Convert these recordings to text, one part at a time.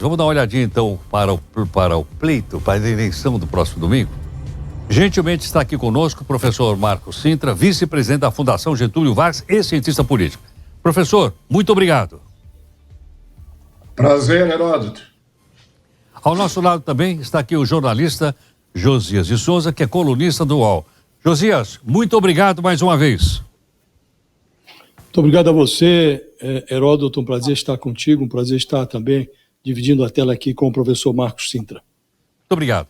Vamos dar uma olhadinha, então, para o pleito, para a eleição do próximo domingo. Gentilmente está aqui conosco o professor Marcos Cintra, vice-presidente da Fundação Getúlio Vargas e cientista político. Professor, muito obrigado. Prazer, Heródoto. Ao nosso lado também está aqui o jornalista Josias de Souza, que é colunista do UOL. Josias, muito obrigado mais uma vez. Muito obrigado a você, Heródoto. Um prazer estar contigo, um prazer estar também dividindo a tela aqui com o professor Marcos Cintra. Muito obrigado.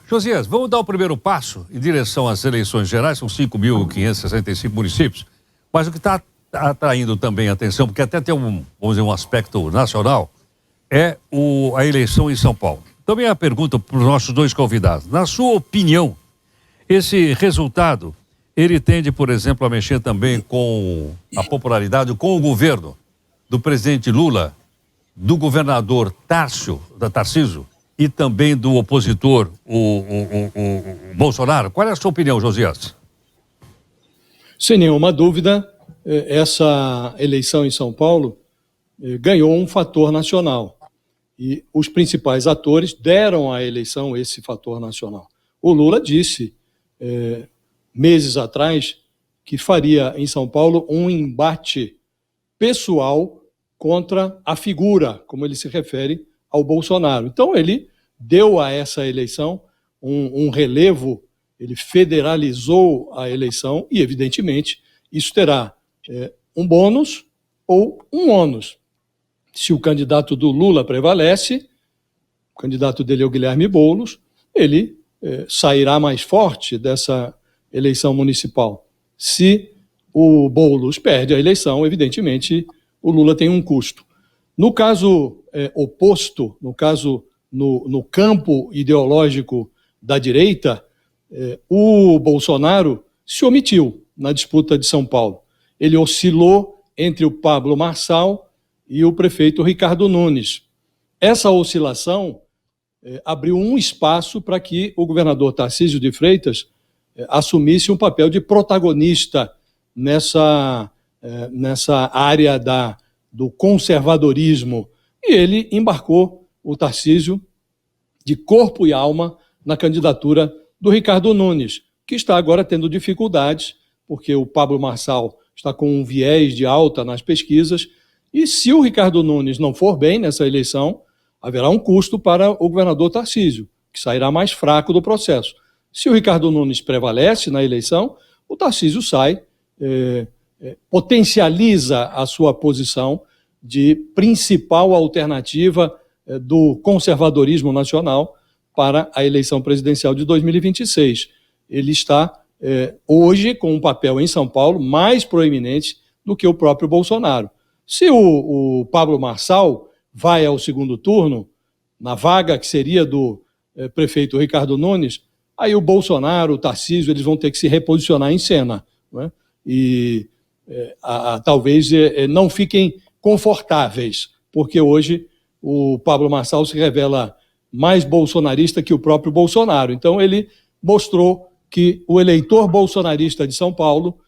Josias, vamos dar o primeiro passo em direção às eleições gerais, são 5.565 municípios, mas o que está atraindo também a atenção, porque até tem vamos dizer, um aspecto nacional, é a eleição em São Paulo. Também a pergunta para os nossos dois convidados. Na sua opinião, esse resultado, ele tende, por exemplo, a mexer também com a popularidade, com o governo do presidente Lula, do governador Tarcísio e também do opositor, o Bolsonaro? Qual é a sua opinião, Josias? Sem nenhuma dúvida, essa eleição em São Paulo ganhou um fator nacional. E os principais atores deram à eleição esse fator nacional. O Lula disse, meses atrás, que faria em São Paulo um embate pessoal contra a figura, como ele se refere ao Bolsonaro. Então, ele deu a essa eleição um relevo, ele federalizou a eleição e, evidentemente, isso terá um bônus ou um ônus. Se o candidato do Lula prevalece, o candidato dele é o Guilherme Boulos, ele sairá mais forte dessa eleição municipal. Se o Boulos perde a eleição, evidentemente, o Lula tem um custo. No caso oposto, no campo ideológico da direita, o Bolsonaro se omitiu na disputa de São Paulo. Ele oscilou entre o Pablo Marçal e o prefeito Ricardo Nunes. Essa oscilação abriu um espaço para que o governador Tarcísio de Freitas assumisse um papel de protagonista nessa área do conservadorismo. E ele embarcou o Tarcísio de corpo e alma na candidatura do Ricardo Nunes, que está agora tendo dificuldades, porque o Pablo Marçal está com um viés de alta nas pesquisas, e se o Ricardo Nunes não for bem nessa eleição, haverá um custo para o governador Tarcísio, que sairá mais fraco do processo. Se o Ricardo Nunes prevalece na eleição, o Tarcísio sai, potencializa a sua posição de principal alternativa do conservadorismo nacional para a eleição presidencial de 2026. Ele está hoje com um papel em São Paulo mais proeminente do que o próprio Bolsonaro. Se o Pablo Marçal vai ao segundo turno, na vaga que seria do prefeito Ricardo Nunes, aí o Bolsonaro, o Tarcísio, eles vão ter que se reposicionar em cena, não é? E talvez não fiquem confortáveis, porque hoje o Pablo Marçal se revela mais bolsonarista que o próprio Bolsonaro. Então ele mostrou que o eleitor bolsonarista de São Paulo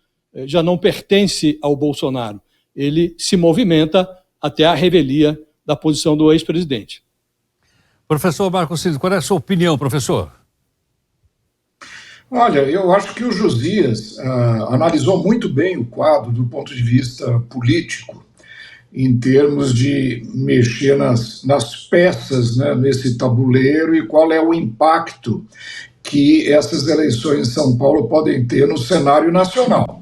já não pertence ao Bolsonaro. Ele se movimenta até a revelia da posição do ex-presidente. Professor Marcos Cintra, qual é a sua opinião, professor? Olha, eu acho que o Josias analisou muito bem o quadro do ponto de vista político, em termos de mexer nas peças, né, nesse tabuleiro, e qual é o impacto que essas eleições em São Paulo podem ter no cenário nacional.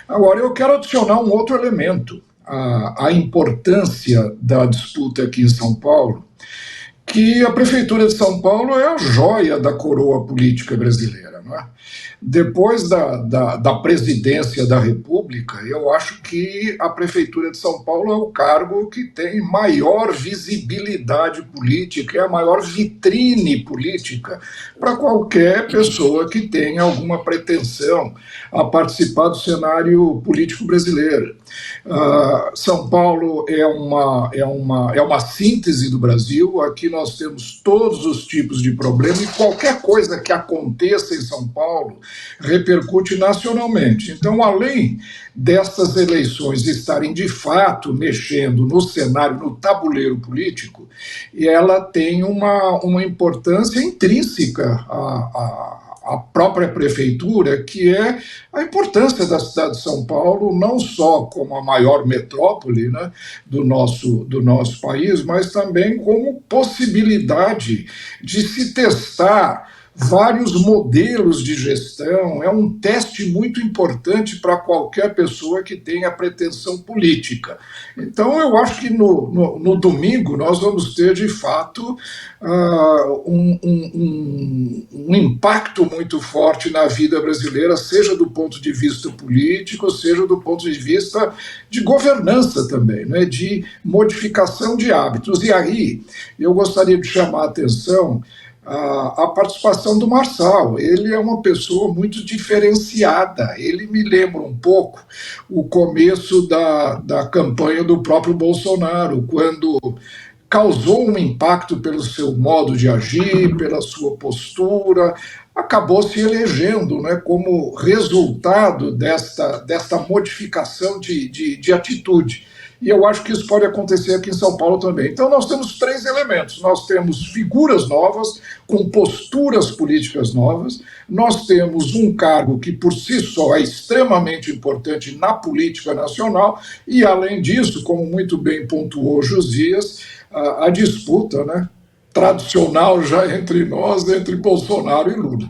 Agora, eu quero adicionar um outro elemento, a importância da disputa aqui em São Paulo, que a Prefeitura de São Paulo é a joia da coroa política brasileira, não é? Depois da presidência da República, eu acho que a Prefeitura de São Paulo é o cargo que tem maior visibilidade política, é a maior vitrine política para qualquer pessoa que tenha alguma pretensão a participar do cenário político brasileiro. São Paulo é uma síntese do Brasil. Aqui nós temos todos os tipos de problema, e qualquer coisa que aconteça em São Paulo repercute nacionalmente. Então, além dessas eleições estarem de fato mexendo no cenário, no tabuleiro político, ela tem uma importância intrínseca à própria prefeitura, que é a importância da cidade de São Paulo, não só como a maior metrópole, né, do nosso país, mas também como possibilidade de se testar vários modelos de gestão. É um teste muito importante para qualquer pessoa que tenha pretensão política. Então, eu acho que no domingo nós vamos ter, de fato, um impacto muito forte na vida brasileira, seja do ponto de vista político, seja do ponto de vista de governança também, né, de modificação de hábitos. E aí, eu gostaria de chamar a atenção a participação do Marçal. Ele é uma pessoa muito diferenciada. Ele me lembra um pouco o começo da campanha do próprio Bolsonaro, quando causou um impacto pelo seu modo de agir, pela sua postura, acabou se elegendo, né, como resultado desta modificação de atitude. E eu acho que isso pode acontecer aqui em São Paulo também. Então, nós temos três elementos. Nós temos figuras novas, com posturas políticas novas. Nós temos um cargo que, por si só, é extremamente importante na política nacional. E, além disso, como muito bem pontuou Josias, a disputa, né, tradicional já entre nós, entre Bolsonaro e Lula.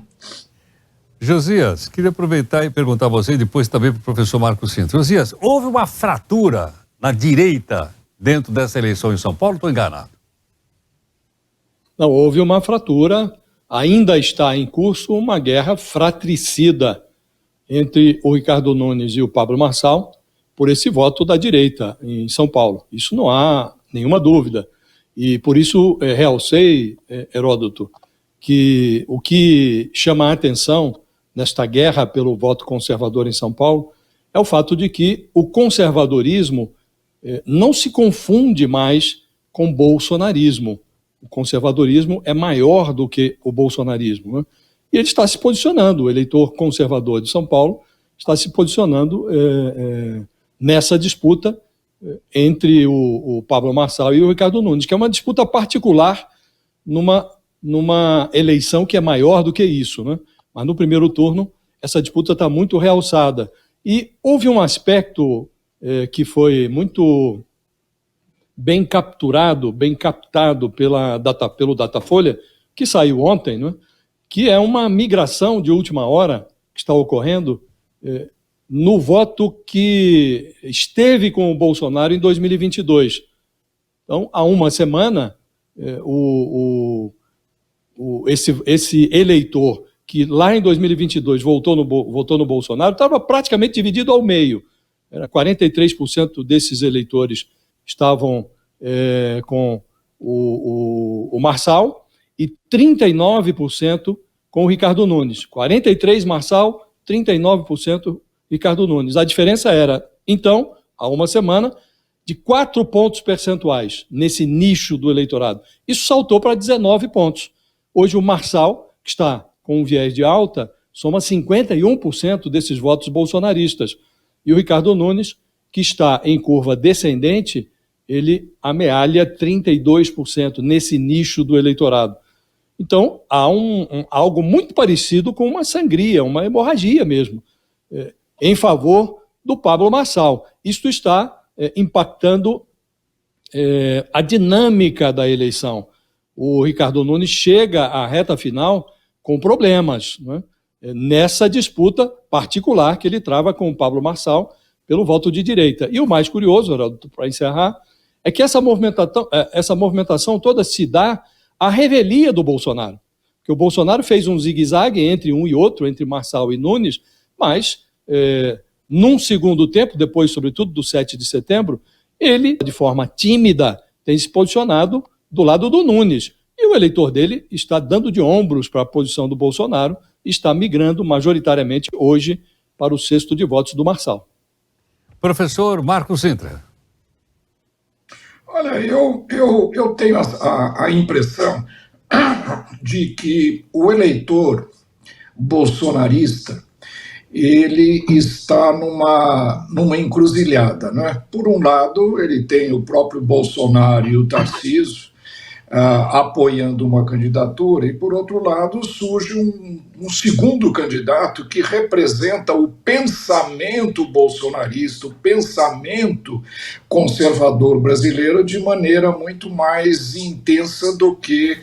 Josias, queria aproveitar e perguntar a você e depois também para o professor Marco Sintra. Josias, houve uma fratura na direita dentro dessa eleição em São Paulo, estou enganado? Não, houve uma fratura, ainda está em curso uma guerra fratricida entre o Ricardo Nunes e o Pablo Marçal por esse voto da direita em São Paulo. Isso não há nenhuma dúvida. E por isso realcei, Heródoto, que o que chama a atenção nesta guerra pelo voto conservador em São Paulo é o fato de que o conservadorismo não se confunde mais com bolsonarismo. O conservadorismo é maior do que o bolsonarismo, né? E ele está se posicionando, o eleitor conservador de São Paulo está se posicionando nessa disputa entre o Pablo Marçal e o Ricardo Nunes, que é uma disputa particular numa eleição que é maior do que isso, né? Mas no primeiro turno essa disputa está muito realçada. E houve um aspecto que foi muito bem capturado, bem captado pelo Datafolha, que saiu ontem, né? Que é uma migração de última hora que está ocorrendo no voto que esteve com o Bolsonaro em 2022. Então, há uma semana, esse eleitor que lá em 2022 votou no Bolsonaro estava praticamente dividido ao meio. 43% desses eleitores estavam com o Marçal e 39% com o Ricardo Nunes. 43% Marçal, 39% Ricardo Nunes. A diferença era, então, há uma semana, de 4 pontos percentuais nesse nicho do eleitorado. Isso saltou para 19 pontos. Hoje o Marçal, que está com um viés de alta, soma 51% desses votos bolsonaristas. E o Ricardo Nunes, que está em curva descendente, ele amealha 32% nesse nicho do eleitorado. Então, há algo muito parecido com uma sangria, uma hemorragia mesmo, em favor do Pablo Marçal. Isto está impactando a dinâmica da eleição. O Ricardo Nunes chega à reta final com problemas, né, nessa disputa particular que ele trava com o Pablo Marçal pelo voto de direita. E o mais curioso, para encerrar, é que essa movimentação toda se dá à revelia do Bolsonaro. Que o Bolsonaro fez um zigue-zague entre um e outro, entre Marçal e Nunes, mas num segundo tempo, depois, sobretudo, do 7 de setembro, ele, de forma tímida, tem se posicionado do lado do Nunes. E o eleitor dele está dando de ombros para a posição do Bolsonaro e está migrando majoritariamente hoje para o cesto de votos do Marçal. Professor Marco Sintra. Olha, eu tenho a impressão de que o eleitor bolsonarista, ele está numa encruzilhada, né? Por um lado, ele tem o próprio Bolsonaro e o Tarcísio apoiando uma candidatura, e por outro lado surge um segundo candidato que representa o pensamento bolsonarista, o pensamento conservador brasileiro de maneira muito mais intensa do que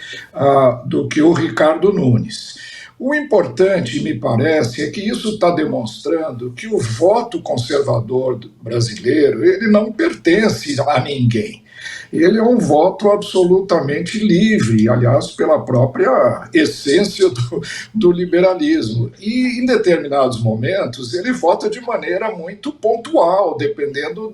o Ricardo Nunes. O importante, me parece, é que isso está demonstrando que o voto conservador brasileiro ele não pertence a ninguém. Ele é um voto absolutamente livre, aliás, pela própria essência do liberalismo. E, em determinados momentos, ele vota de maneira muito pontual, dependendo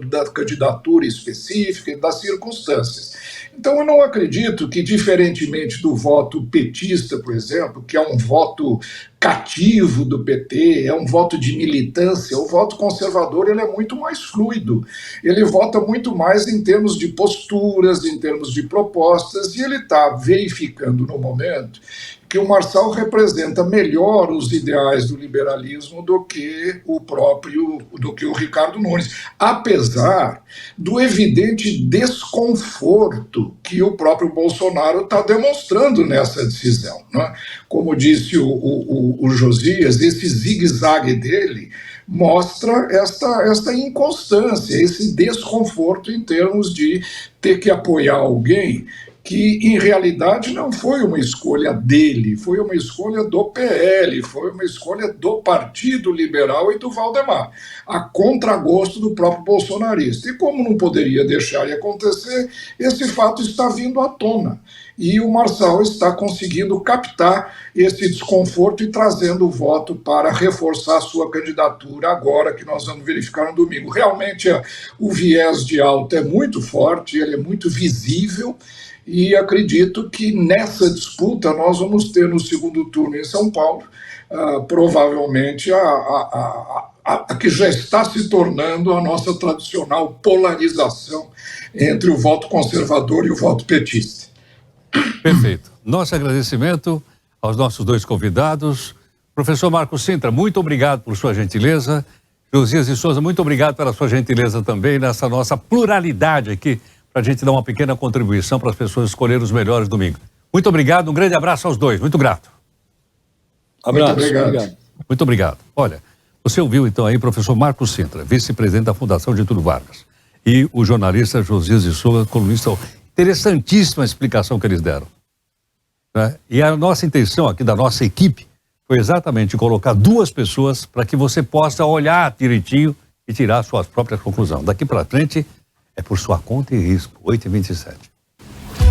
da candidatura específica e das circunstâncias. Então, eu não acredito que, diferentemente do voto petista, por exemplo, que é um voto cativo do PT, é um voto de militância, o voto conservador ele é muito mais fluido. Ele vota muito mais em termos de posturas, em termos de propostas, e ele está verificando no momento que o Marçal representa melhor os ideais do liberalismo do que o Ricardo Nunes, apesar do evidente desconforto que o próprio Bolsonaro está demonstrando nessa decisão, né? Como disse o Josias, esse zigue-zague dele mostra esta inconstância, esse desconforto em termos de ter que apoiar alguém que, em realidade, não foi uma escolha dele, foi uma escolha do PL, foi uma escolha do Partido Liberal e do Valdemar, a contragosto do próprio bolsonarista. E como não poderia deixar de acontecer, esse fato está vindo à tona. E o Marçal está conseguindo captar esse desconforto e trazendo o voto para reforçar a sua candidatura agora, que nós vamos verificar no domingo. Realmente, o viés de alta é muito forte, ele é muito visível, e acredito que nessa disputa nós vamos ter no segundo turno em São Paulo, provavelmente a que já está se tornando a nossa tradicional polarização entre o voto conservador e o voto petista. Perfeito. Nosso agradecimento aos nossos dois convidados. Professor Marcos Sintra, muito obrigado por sua gentileza. Josias de Souza, muito obrigado pela sua gentileza também nessa nossa pluralidade aqui, para a gente dar uma pequena contribuição para as pessoas escolherem os melhores domingo. Muito obrigado, um grande abraço aos dois, muito grato. Abraço, muito obrigado. Muito obrigado. Olha, você ouviu então aí o professor Marcos Sintra, vice-presidente da Fundação Getúlio Vargas, e o jornalista Josias de Souza, colunista. Interessantíssima a explicação que eles deram, né? E a nossa intenção aqui da nossa equipe foi exatamente colocar duas pessoas para que você possa olhar direitinho e tirar suas próprias conclusões. Daqui para frente é por sua conta e risco. 8h27.